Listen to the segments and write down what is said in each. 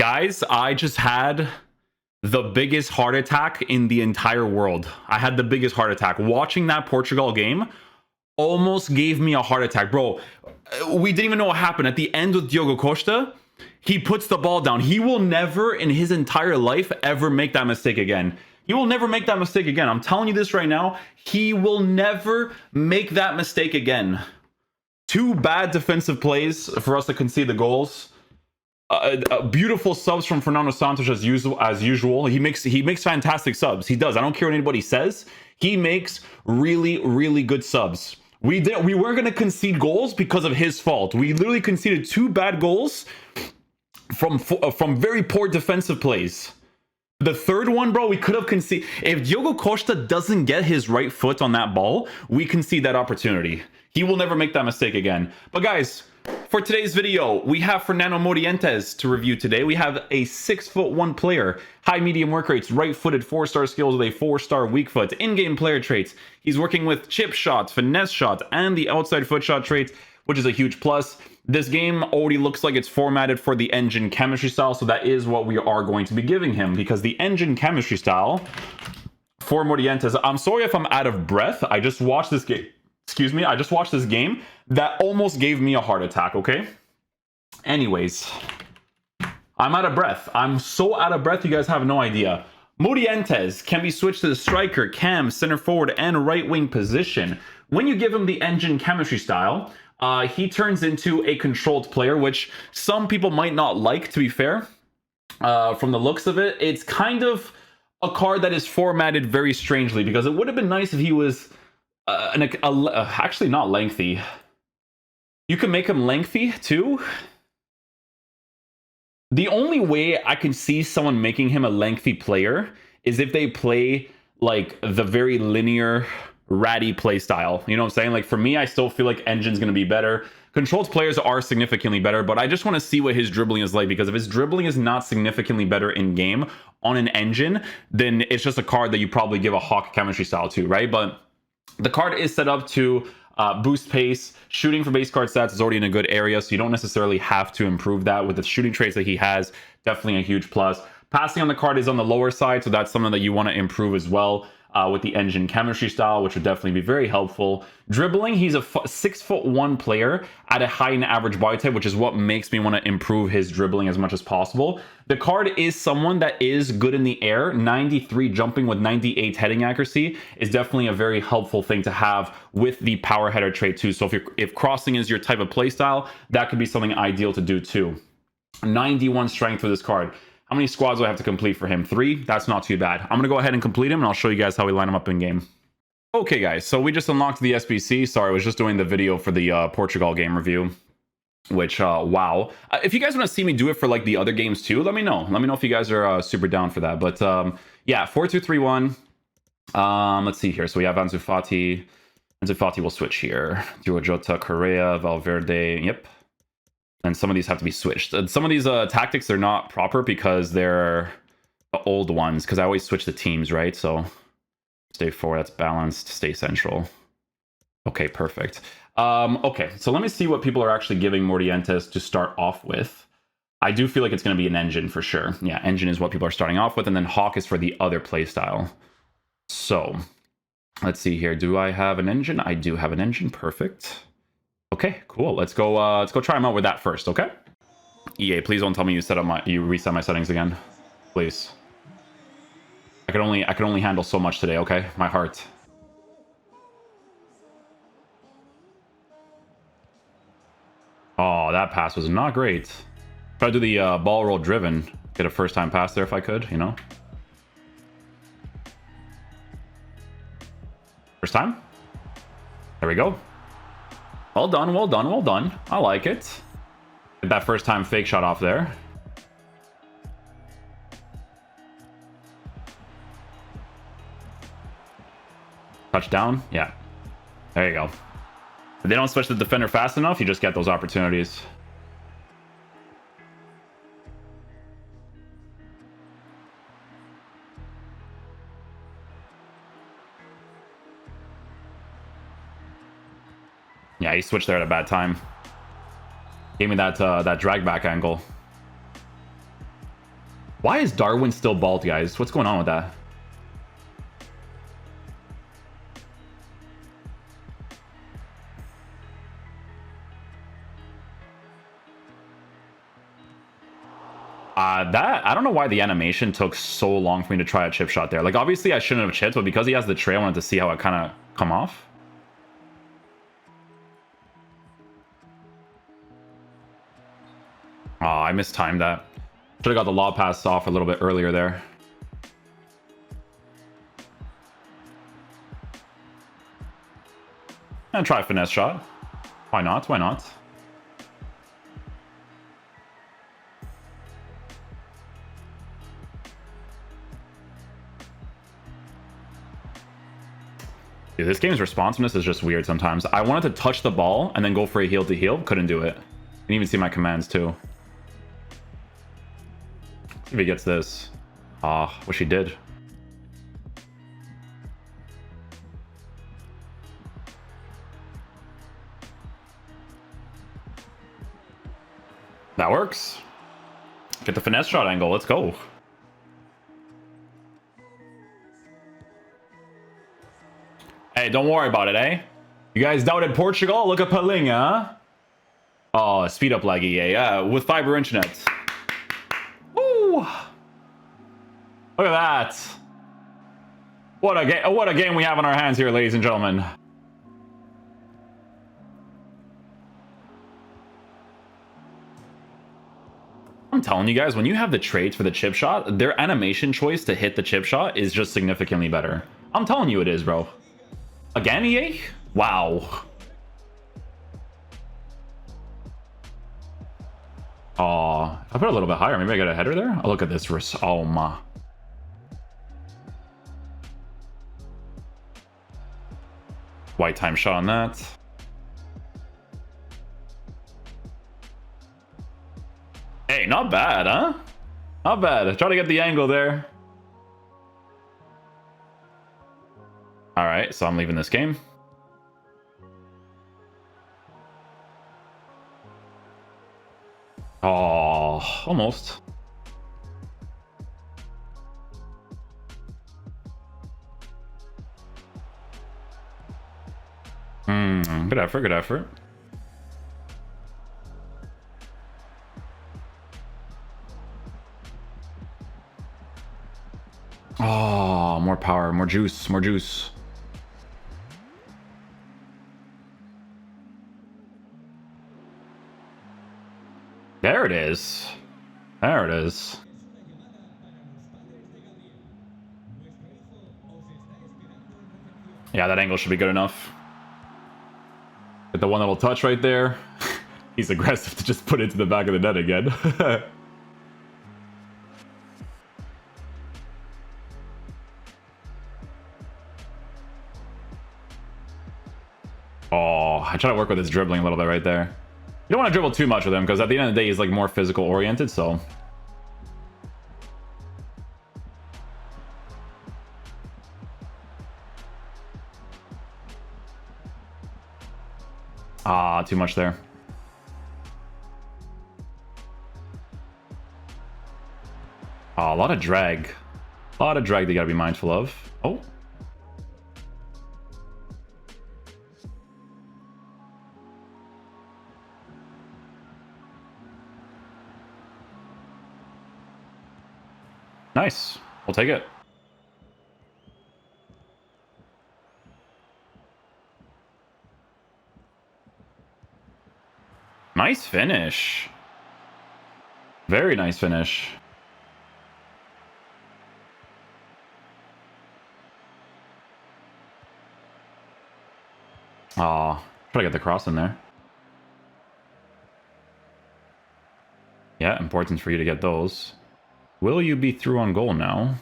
Guys, I just had the biggest heart attack in the entire world. I had the biggest heart attack. Watching that Portugal game almost gave me a heart attack. Bro, we didn't even know what happened. At the end with Diogo Costa, he puts the ball down. He will never in his entire life ever make that mistake again. He will never make that mistake again. I'm telling you this right now. He will never make that mistake again. Two bad defensive plays for us to concede the goals. Beautiful subs from Fernando Santos as usual. He makes fantastic subs. He does. I don't care what anybody says. He makes really good subs. We weren't going to concede goals because of his fault. We literally conceded two bad goals from very poor defensive plays. The third one, bro, we could have conceded. If Diogo Costa doesn't get his right foot on that ball, we concede that opportunity. He will never make that mistake again. But guys, for today's video, we have Fernando Morientes to review today. We have a 6'1" player, high medium work rates, right-footed, 4-star skills with a 4-star weak foot, in-game player traits. He's working with chip shot, finesse shot, and the outside foot shot traits, which is a huge plus. This game already looks like it's formatted for the engine chemistry style, so that is what we are going to be giving him, because the engine chemistry style for Morientes, I'm sorry if I'm out of breath. I just watched this game. Excuse me, I just watched this game that almost gave me a heart attack, okay? Anyways, I'm out of breath. I'm so out of breath, you guys have no idea. Morientes can be switched to the striker, cam, center forward, and right wing position. When you give him the engine chemistry style, he turns into a controlled player, which some people might not like, to be fair. From the looks of it, it's kind of a card that is formatted very strangely, because it would have been nice if he was actually not lengthy. You can make him lengthy too. The only way I can see someone making him a lengthy player is if they play like the very linear ratty play style. You know what I'm saying? Like for me, I still feel like engine's going to be better. Controlled players are significantly better, but I just want to see what his dribbling is like, because if his dribbling is not significantly better in game on an engine, then it's just a card that you probably give a Hawk chemistry style to, right? But the card is set up to boost pace. Shooting for base card stats is already in a good area, so you don't necessarily have to improve that. With the shooting traits that he has, definitely a huge plus. Passing on the card is on the lower side, so that's something that you want to improve as well. With the engine chemistry style, which would definitely be very helpful. Dribbling, he's a 6'1" player at a high and average body type, which is what makes me want to improve his dribbling as much as possible. The card is someone that is good in the air. 93 jumping with 98 heading accuracy is definitely a very helpful thing to have with the power header trait too. So if crossing is your type of play style, that could be something ideal to do too. 91 strength for this card. How many squads do I have to complete for him? 3? That's not too bad. I'm going to go ahead and complete him, and I'll show you guys how we line him up in game. Okay, guys, so we just unlocked the SBC. Sorry, I was just doing the video for the Portugal game review, which, wow. If you guys want to see me do it for, like, the other games, too, let me know. Let me know if you guys are super down for that. But, yeah, 4-2-3-1. Let's see here. So we have Ansu Fati. Ansu Fati will switch here. Diogo Jota, Correa, Valverde. Yep. And some of these have to be switched. Some of these tactics, they're not proper because they're the old ones. Because I always switch the teams, right? So stay forward, that's balanced. Stay central. Okay, perfect. Okay, so let me see what people are actually giving Morientes to start off with. I do feel like it's going to be an engine for sure. Yeah, engine is what people are starting off with. And then Hawk is for the other play style. So let's see here. Do I have an engine? I do have an engine. Perfect. Okay, cool. Let's go try them out with that first, okay? EA, please don't tell me you reset my settings again. Please. I can only handle so much today, okay? My heart. Oh, that pass was not great. Try to do the ball roll driven. Get a first time pass there if I could, you know? First time? There we go. Well done, well done, well done. I like it. Get that first time fake shot off there. Touchdown. Yeah. There you go. If they don't switch the defender fast enough, you just get those opportunities. Yeah, he switched there at a bad time. Gave me that that drag back angle. Why is Darwin still bald, guys? What's going on with that? That I don't know why the animation took so long for me to try a chip shot there. Like, obviously I shouldn't have chipped, but because he has the tray, I wanted to see how it kind of come off. Oh, I mistimed that. Should have got the lob pass off a little bit earlier there. And try a finesse shot. Why not? Why not? Dude, this game's responsiveness is just weird sometimes. I wanted to touch the ball and then go for a heel to heel. Couldn't do it. Didn't even see my commands too. See if he gets this. Ah, wish he did. That works. Get the finesse shot angle. Let's go. Hey, don't worry about it, eh? You guys doubted Portugal? Look at Palinha, huh? Oh, speed up lag EA, yeah, with fiber internet. Woo! Look at that. What a game we have on our hands here, ladies and gentlemen. I'm telling you guys, when you have the traits for the chip shot, their animation choice to hit the chip shot is just significantly better. I'm telling you it is, bro. Again, EA? Wow. Oh, if I put it a little bit higher, maybe I get a header there? Oh, look at this. Oh, my. White time shot on that. Hey, not bad, huh? Not bad. Try to get the angle there. All right, so I'm leaving this game. Oh, almost. Good effort, good effort. Oh, more power, more juice, more juice. There it is. There it is. Yeah, that angle should be good enough. Get the one little touch right there. He's aggressive to just put it to the back of the net again. Oh, I try to work with his dribbling a little bit right there. You don't want to dribble too much with him because at the end of the day, he's like more physical oriented, so. Ah, too much there. Oh, a lot of drag. A lot of drag that you gotta be mindful of. Oh. Nice. We'll take it. Nice finish. Very nice finish. Aw, try to get the cross in there. Yeah, important for you to get those. Will you be through on goal now?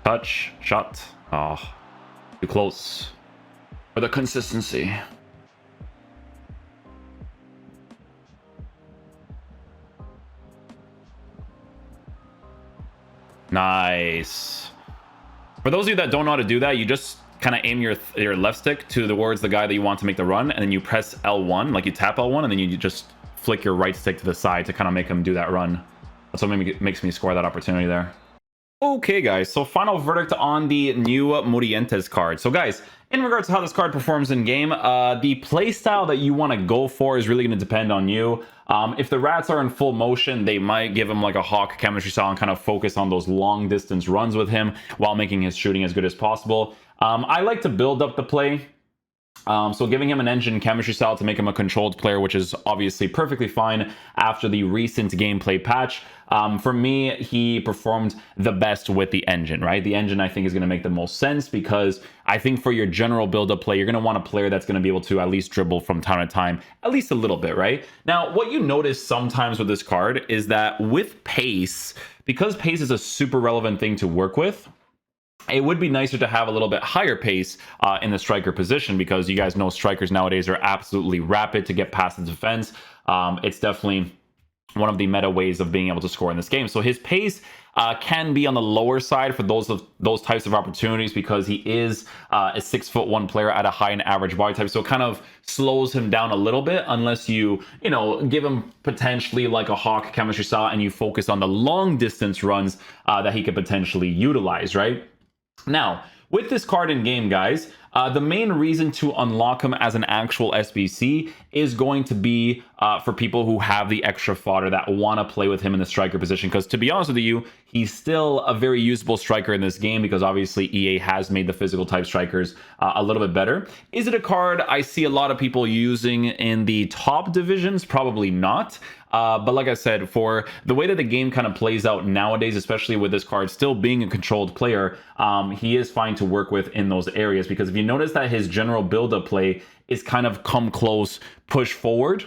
Touch, shot. Oh, too close. For the consistency. Nice. For those of you that don't know how to do that, you just kind of aim your left stick towards the guy that you want to make the run, and then you press L1, like you tap L1, and then you just flick your right stick to the side to kind of make him do that run. That's what makes me score that opportunity there. Okay, guys, so final verdict on the new Morientes card. So, guys, in regards to how this card performs in game, the playstyle that you want to go for is really going to depend on you. If the rats are in full motion, they might give him like a hawk chemistry style and kind of focus on those long distance runs with him while making his shooting as good as possible. I like to build up the play. So giving him an engine chemistry style to make him a controlled player, which is obviously perfectly fine after the recent gameplay patch. For me, he performed the best with the engine, right? The engine, I think, is going to make the most sense because I think for your general build-up play, you're going to want a player that's going to be able to at least dribble from time to time, at least a little bit, right? Now, what you notice sometimes with this card is that with pace, because pace is a super relevant thing to work with, it would be nicer to have a little bit higher pace in the striker position, because you guys know strikers nowadays are absolutely rapid to get past the defense. It's definitely one of the meta ways of being able to score in this game. So his pace can be on the lower side for those types of opportunities, because he is a 6'1" player at a high and average body type. So it kind of slows him down a little bit unless you give him potentially like a hawk chemistry style and you focus on the long distance runs that he could potentially utilize, right? Now, with this card in game, guys, the main reason to unlock him as an actual SBC is going to be for people who have the extra fodder that want to play with him in the striker position. Because to be honest with you, he's still a very usable striker in this game, because obviously EA has made the physical type strikers a little bit better. Is it a card I see a lot of people using in the top divisions? Probably not. But like I said, for the way that the game kind of plays out nowadays, especially with this card still being a controlled player, he is fine to work with in those areas. Because if you notice that his general build-up play is kind of come close, push forward,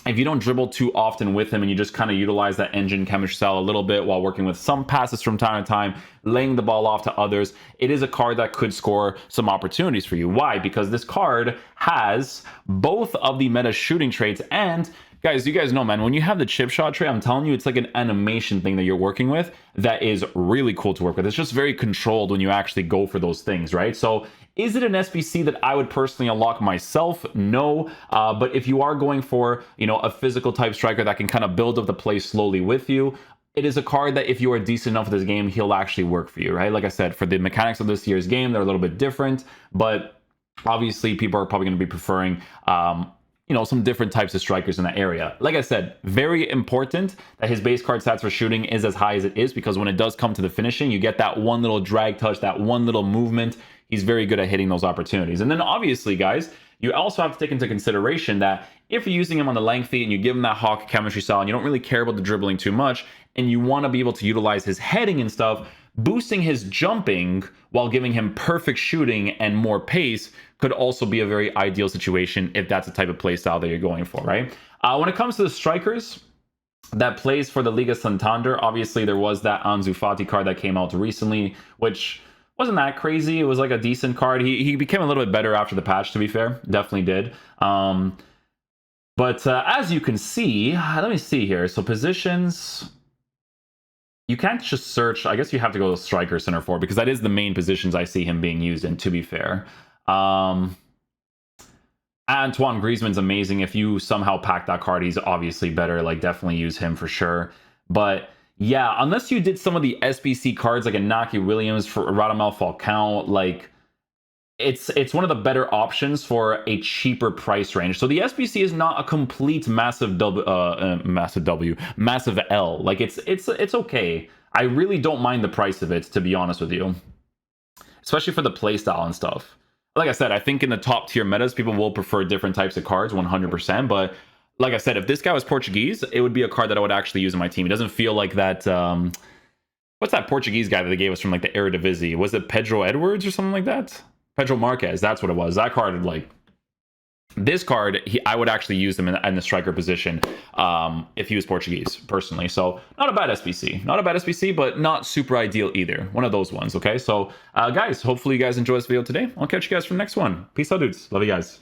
if you don't dribble too often with him and you just kind of utilize that engine chemistry style a little bit while working with some passes from time to time, laying the ball off to others, it is a card that could score some opportunities for you. Why? Because this card has both of the meta shooting traits. And guys, you guys know, man, when you have the chip shot trait, I'm telling you, it's like an animation thing that you're working with that is really cool to work with. It's just very controlled when you actually go for those things, right? So is it an SBC that I would personally unlock myself? No. But if you are going for, a physical type striker that can kind of build up the play slowly with you, it is a card that if you are decent enough for this game, he'll actually work for you, right? Like I said, for the mechanics of this year's game, they're a little bit different, but obviously people are probably going to be preferring some different types of strikers in that area. Like I said, very important that his base card stats for shooting is as high as it is, because when it does come to the finishing, you get that one little drag touch, that one little movement. He's very good at hitting those opportunities. And then obviously, guys, you also have to take into consideration that if you're using him on the lengthy and you give him that hawk chemistry style and you don't really care about the dribbling too much, and you want to be able to utilize his heading and stuff, boosting his jumping while giving him perfect shooting and more pace could also be a very ideal situation if that's the type of play style that you're going for, right? When it comes to the strikers that plays for the Liga Santander, obviously there was that Ansu Fati card that came out recently, which wasn't that crazy. It was like a decent card. He became a little bit better after the patch, to be fair. Definitely did. But as you can see, let me see here. So positions, you can't just search. I guess you have to go to striker, center forward, because that is the main positions I see him being used in, to be fair. Antoine Griezmann's amazing. If you somehow pack that card, he's obviously better. Like, definitely use him for sure. But yeah, unless you did some of the SBC cards like a Naki Williams for Radamel Falcao, like it's one of the better options for a cheaper price range. So the SBC is not a complete massive massive L. Like it's okay. I really don't mind the price of it, to be honest with you, especially for the playstyle and stuff. Like I said, I think in the top tier metas, people will prefer different types of cards 100%. But like I said, if this guy was Portuguese, it would be a card that I would actually use in my team. It doesn't feel like that. What's that Portuguese guy that they gave us from like the Eredivisie? Was it Pedro Edwards or something like that? Pedro Marquez, that's what it was. That card, like, this card, I would actually use him in the striker position if he was Portuguese, personally. So not a bad SBC. Not a bad SBC, but not super ideal either. One of those ones, okay? So, guys, hopefully you guys enjoy this video today. I'll catch you guys for the next one. Peace out, dudes. Love you guys.